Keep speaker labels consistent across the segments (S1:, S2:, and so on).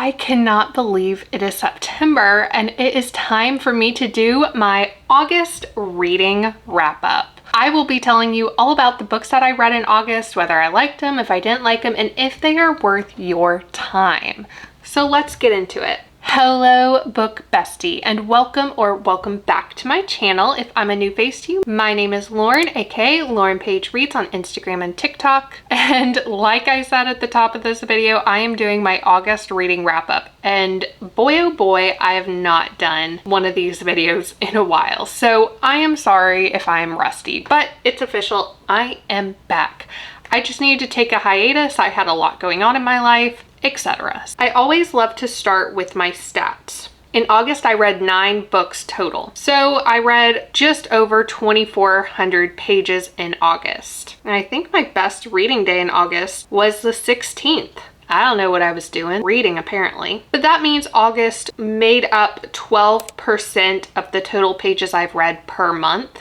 S1: I cannot believe it is September and it is time for me to do my August reading wrap up. I will be telling you all about the books that I read in August, whether I liked them, if I didn't like them, and if they are worth your time. So let's get into it. Hello book bestie, and welcome back to my channel if I'm a new face to you. My name is Lauren, aka Lauren Page Reads on Instagram and TikTok, and like I said at the top of this video, I am doing my August reading wrap up, and boy oh boy, I have not done one of these videos in a while, so I am sorry if I am rusty, but it's official, I am back. I just needed to take a hiatus. I had a lot going on in my life, etc. I always love to start with my stats. In August, I read 9 books total. So I read just over 2,400 pages in August. And I think my best reading day in August was the 16th. I don't know what I was doing, reading apparently. But that means August made up 12% of the total pages I've read per month.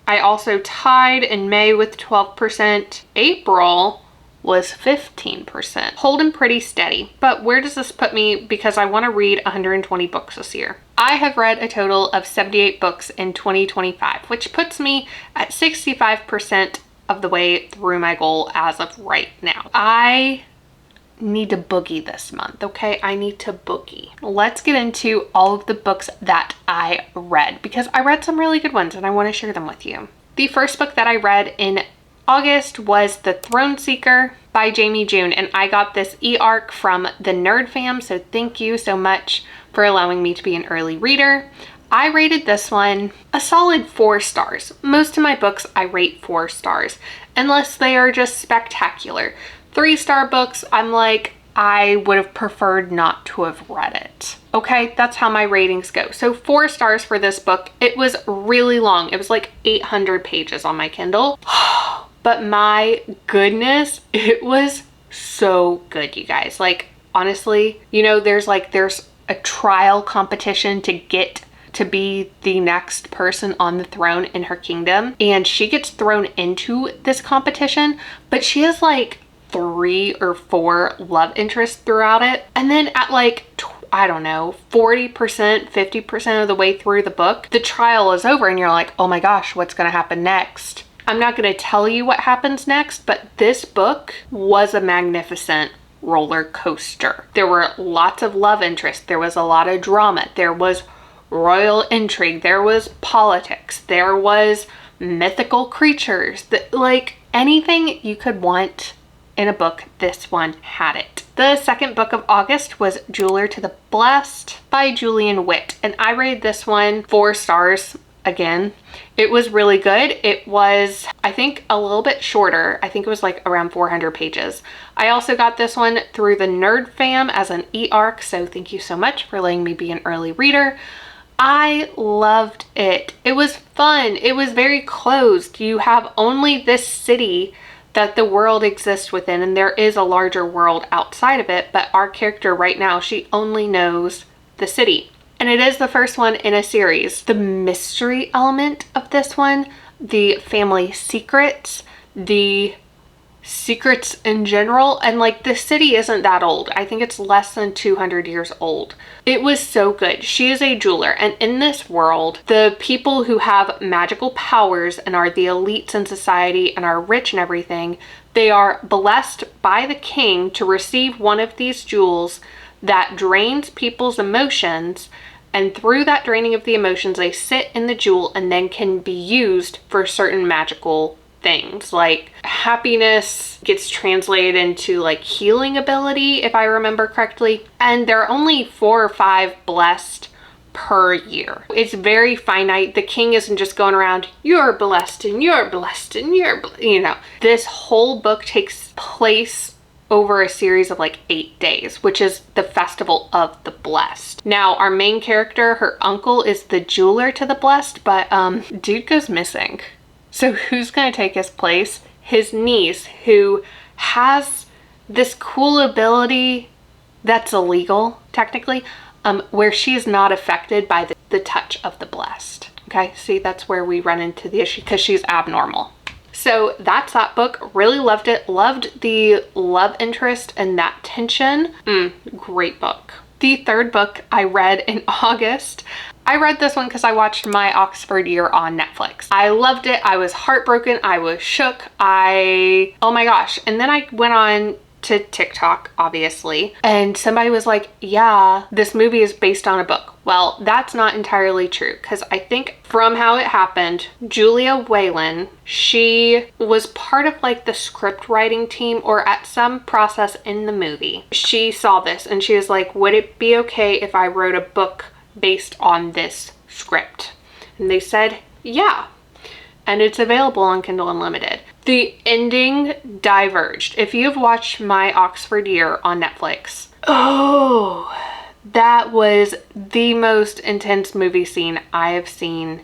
S1: I also tied in May with 12%. April was 15%. Holding pretty steady. But where does this put me? Because I want to read 120 books this year. I have read a total of 78 books in 2025, which puts me at 65% of the way through my goal as of right now. I need to boogie this month, okay? I need to boogie. Let's get into all of the books that I read, because I read some really good ones and I want to share them with you. The first book that I read in August was The Throne Seeker by Jamie June, and I got this e-arc from the Nerd Fam, so thank you so much for allowing me to be an early reader. I rated this one a solid 4 stars. Most of my books I rate 4 stars, unless they are just spectacular. 3-star books, I'm like, I would have preferred not to have read it. Okay, that's how my ratings go. So 4 stars for this book. It was really long. It was like 800 pages on my Kindle. But my goodness, it was so good, you guys. Like, honestly, you know, there's a trial competition to get to be the next person on the throne in her kingdom. And she gets thrown into this competition, but she has like 3 or 4 love interests throughout it. And then at like, I don't know, 40%, 50% of the way through the book, the trial is over and you're like, oh my gosh, what's gonna happen next? I'm not going to tell you what happens next, but this book was a magnificent roller coaster. There were lots of love interest. There was a lot of drama. There was royal intrigue. There was politics. There was mythical creatures. Like anything you could want in a book, this one had it. The second book of August was Jeweler to the Blessed by Julian Witt, and I rated this one 4 stars. Again, it was really good. It was, I think, a little bit shorter. I think it was like around 400 pages. I also got this one through the Nerd Fam as an e-arc, so thank you so much for letting me be an early reader. I loved it. It was fun. It was very closed. You have only this city that the world exists within, and there is a larger world outside of it, but our character right now, she only knows the city. And it is the first one in a series. The mystery element of this one, the family secrets, the secrets in general, and like the city isn't that old. I think it's less than 200 years old. It was so good. She is a jeweler, and in this world, the people who have magical powers and are the elites in society and are rich and everything, they are blessed by the king to receive one of these jewels that drains people's emotions, and through that draining of the emotions, they sit in the jewel and then can be used for certain magical things. Like happiness gets translated into like healing ability, if I remember correctly. And there are only 4 or 5 blessed per year. It's very finite. The king isn't just going around, you're blessed and you're blessed and you know. This whole book takes place over a series of like 8 days, which is the Festival of the Blessed. Now, our main character, her uncle is the jeweler to the Blessed, but dude goes missing. So who's gonna take his place? His niece, who has this cool ability that's illegal, technically, where she's not affected by the touch of the Blessed. Okay, see, that's where we run into the issue, because she's abnormal. So that's that book. Really loved it. Loved the love interest and that tension. Great book. The third book I read in August. I read this one because I watched My Oxford Year on Netflix. I loved it. I was heartbroken. I was shook. Oh my gosh. And then I went on to TikTok, obviously, and somebody was like, yeah, this movie is based on a book. Well, that's not entirely true, because I think from how it happened, Julia Whalen, she was part of like the script writing team or at some process in the movie. She saw this and she was like, would it be okay if I wrote a book based on this script? And they said, yeah. And it's available on Kindle Unlimited. The ending diverged. If you've watched My Oxford Year on Netflix, oh, that was the most intense movie scene I have seen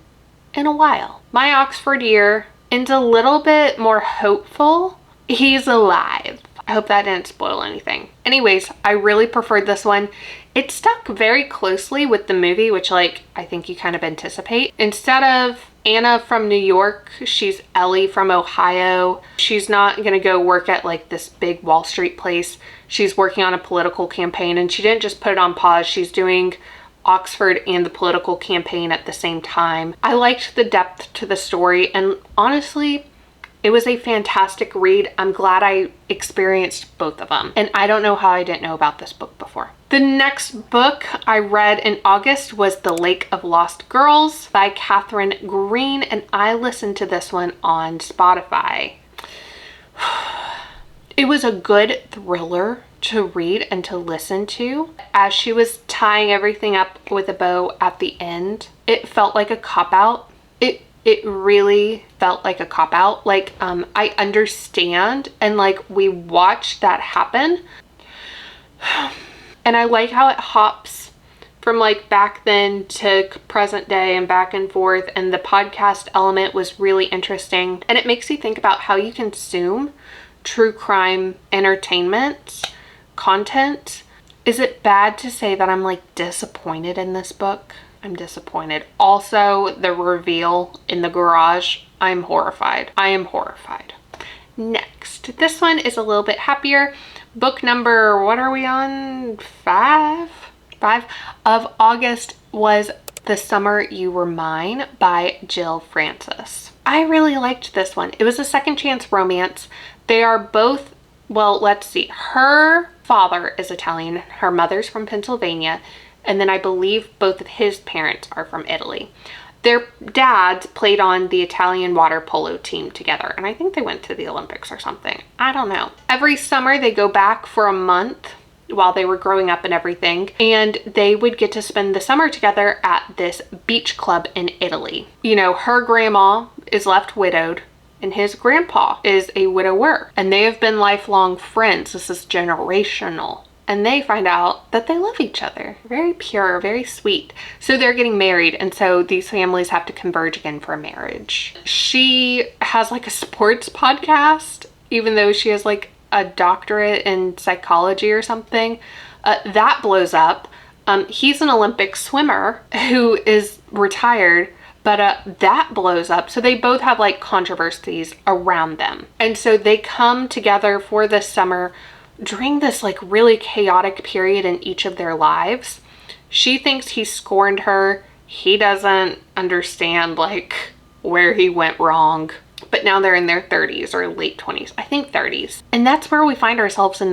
S1: in a while. My Oxford Year ends a little bit more hopeful. He's alive. I hope that didn't spoil anything. Anyways, I really preferred this one. It stuck very closely with the movie, which like I think you kind of anticipate. Instead of Anna from New York, she's Ellie from Ohio. She's not gonna go work at like this big Wall Street place. She's working on a political campaign, and she didn't just put it on pause. She's doing Oxford and the political campaign at the same time. I liked the depth to the story, and honestly, it was a fantastic read. I'm glad I experienced both of them. And I don't know how I didn't know about this book before. The next book I read in August was The Lake of Lost Girls by Catherine Green, and I listened to this one on Spotify. It was a good thriller to read and to listen to. As she was tying everything up with a bow at the end, it felt like a cop-out. It really felt like a cop-out. Like, I understand, and like we watched that happen. And I like how it hops from like back then to present day and back and forth, and the podcast element was really interesting. And it makes you think about how you consume true crime entertainment content. Is it bad to say that I'm like disappointed in this book? I'm disappointed. Also, the reveal in the garage, I'm horrified. I am horrified. Next, this one is a little bit happier. Book number, what are we on? Five of August was The Summer You Were Mine by Jill Francis. I really liked this one. It was a second chance romance. They are both, well, let's see. Her father is Italian. Her mother's from Pennsylvania. And then I believe both of his parents are from Italy. Their dads played on the Italian water polo team together, and I think they went to the Olympics or something. I don't know. Every summer they go back for a month while they were growing up and everything, and they would get to spend the summer together at this beach club in Italy. You know, her grandma is left widowed, and his grandpa is a widower, and they have been lifelong friends. This is generational. And they find out that they love each other. Very pure, very sweet. So they're getting married, and so these families have to converge again for a marriage. She has like a sports podcast, even though she has like a doctorate in psychology or something. That blows up. He's an Olympic swimmer who is retired, but that blows up. So they both have like controversies around them. And so they come together for this summer during this like really chaotic period in each of their lives. She thinks he scorned her. He doesn't understand like where he went wrong. But now they're in their 30s or late 20s. I think 30s. And that's where we find ourselves in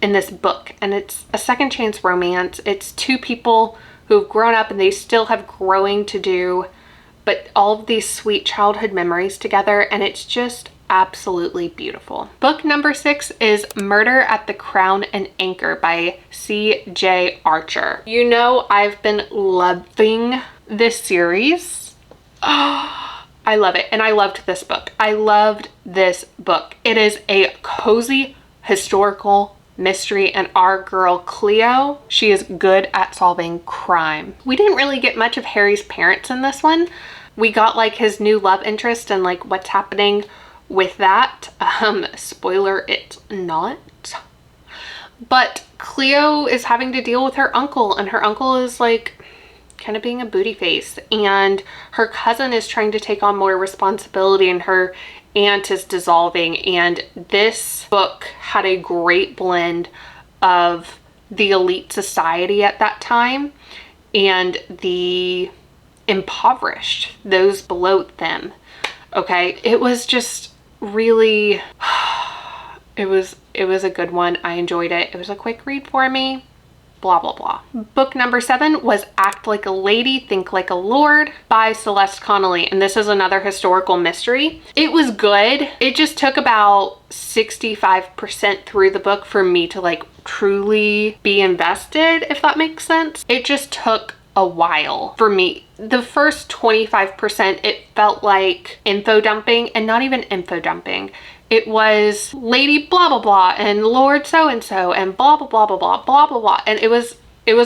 S1: this book. And it's a second chance romance. It's two people who've grown up and they still have growing to do, but all of these sweet childhood memories together, and it's just absolutely beautiful. Book number 6 is Murder at the Crown and Anchor by C.J. Archer. You know, I've been loving this series. Oh, I love it. And I loved this book. I loved this book. It is a cozy historical mystery, and our girl Cleo, she is good at solving crime. We didn't really get much of Harry's parents in this one. We got like his new love interest and like what's happening with that. Spoiler, it's not. But Cleo is having to deal with her uncle, and her uncle is like kind of being a booty face, and her cousin is trying to take on more responsibility, and her ant is dissolving, and this book had a great blend of the elite society at that time and the impoverished, those below them. Okay, it was just really, it was a good one. I enjoyed it. It was a quick read for me. Blah, blah, blah. Book number 7 was Act Like a Lady, Think Like a Lord by Celeste Connolly. And this is another historical mystery. It was good. It just took about 65% through the book for me to like truly be invested, if that makes sense. It just took a while for me. The first 25%, it felt like info dumping, and not even info dumping. It was Lady blah blah blah and Lord so and so and blah blah blah blah blah blah blah blah, and it was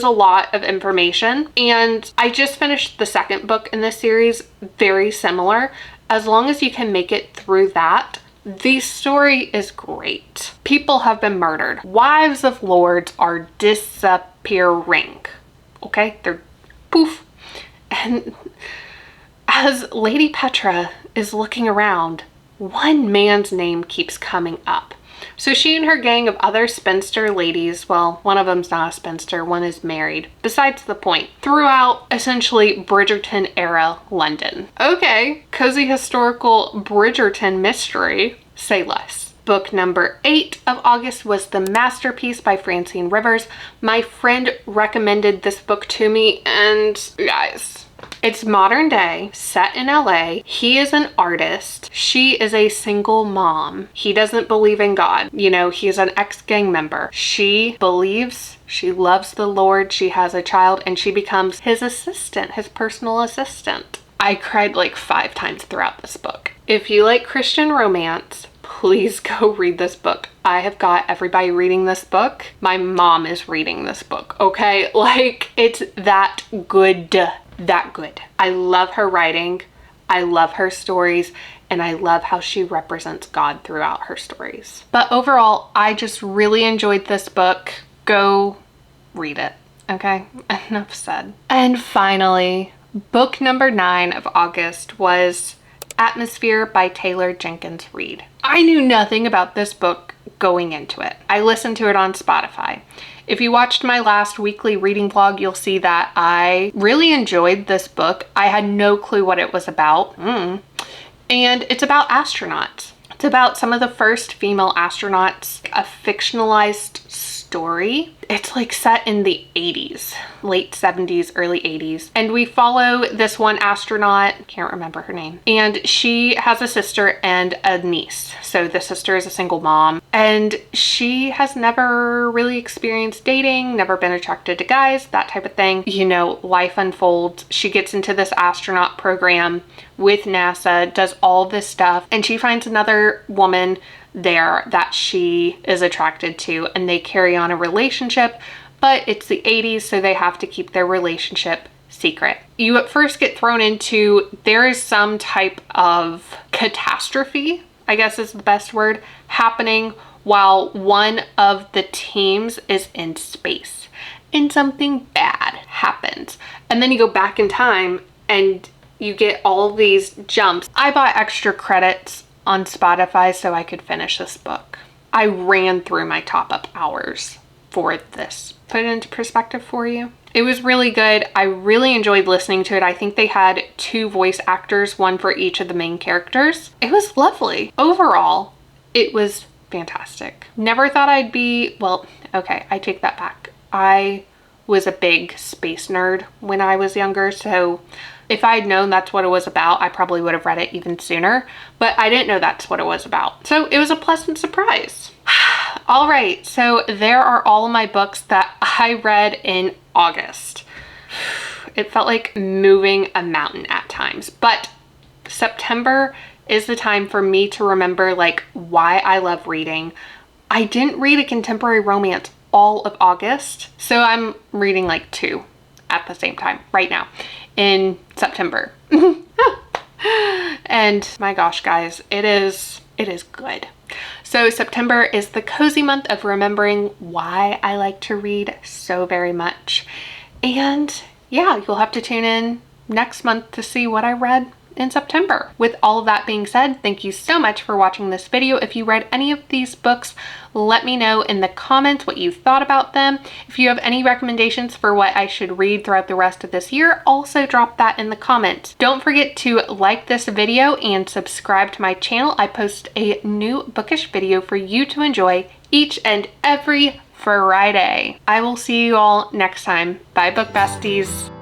S1: a lot of information. And I just finished the second book in this series, very similar. As long as you can make it through that, the story is great. People have been murdered. Wives of lords are disappearing. Okay, they're poof. And as Lady Petra is looking around, one man's name keeps coming up. So she and her gang of other spinster ladies, well, one of them's not a spinster, one is married, besides the point, throughout essentially Bridgerton era London. Okay, cozy historical Bridgerton mystery, say less. Book number 8 of August was The Masterpiece by Francine Rivers. My friend recommended this book to me, and guys, it's modern day, set in LA. He is an artist. She is a single mom. He doesn't believe in God. You know, he's an ex-gang member. She believes, she loves the Lord. She has a child, and she becomes his assistant, his personal assistant. I cried like 5 times throughout this book. If you like Christian romance, please go read this book. I have got everybody reading this book. My mom is reading this book, okay? Like, it's that good. That good. I love her writing. I love her stories, and I love how she represents God throughout her stories. But overall, I just really enjoyed this book. Go read it, okay? Enough said. And finally, book number 9 of August was Atmosphere by Taylor Jenkins Reid. I knew nothing about this book going into it. I listened to it on Spotify. If you watched my last weekly reading vlog, you'll see that I really enjoyed this book. I had no clue what it was about. And it's about astronauts. It's about some of the first female astronauts, a fictionalized story. It's like set in the 80s, late 70s, early 80s. And we follow this one astronaut, can't remember her name, and she has a sister and a niece. So the sister is a single mom, and she has never really experienced dating, never been attracted to guys, that type of thing. You know, life unfolds. She gets into this astronaut program with NASA, does all this stuff, and she finds another woman there that she is attracted to, and they carry on a relationship, but it's the 80s, so they have to keep their relationship secret. You at first get thrown into, there is some type of catastrophe, I guess is the best word, happening while one of the teams is in space, and something bad happens. And then you go back in time and you get all these jumps. I bought extra credits on Spotify so I could finish this book. I ran through my top-up hours for this. Put it into perspective for you. It was really good. I really enjoyed listening to it. I think they had 2 voice actors, one for each of the main characters. It was lovely. Overall, it was fantastic. Never thought I'd be, well, okay, I take that back. I was a big space nerd when I was younger, so if I had known that's what it was about, I probably would have read it even sooner, but I didn't know that's what it was about. So it was a pleasant surprise. All right, so there are all of my books that I read in August. It felt like moving a mountain at times, but September is the time for me to remember like why I love reading. I didn't read a contemporary romance all of August, so I'm reading like 2 at the same time right now in September. And my gosh, guys, it is good. So September is the cozy month of remembering why I like to read so very much. And yeah, you'll have to tune in next month to see what I read in September. With all of that being said, thank you so much for watching this video. If you read any of these books, let me know in the comments what you thought about them. If you have any recommendations for what I should read throughout the rest of this year, also drop that in the comments. Don't forget to like this video and subscribe to my channel. I post a new bookish video for you to enjoy each and every Friday. I will see you all next time. Bye, book besties.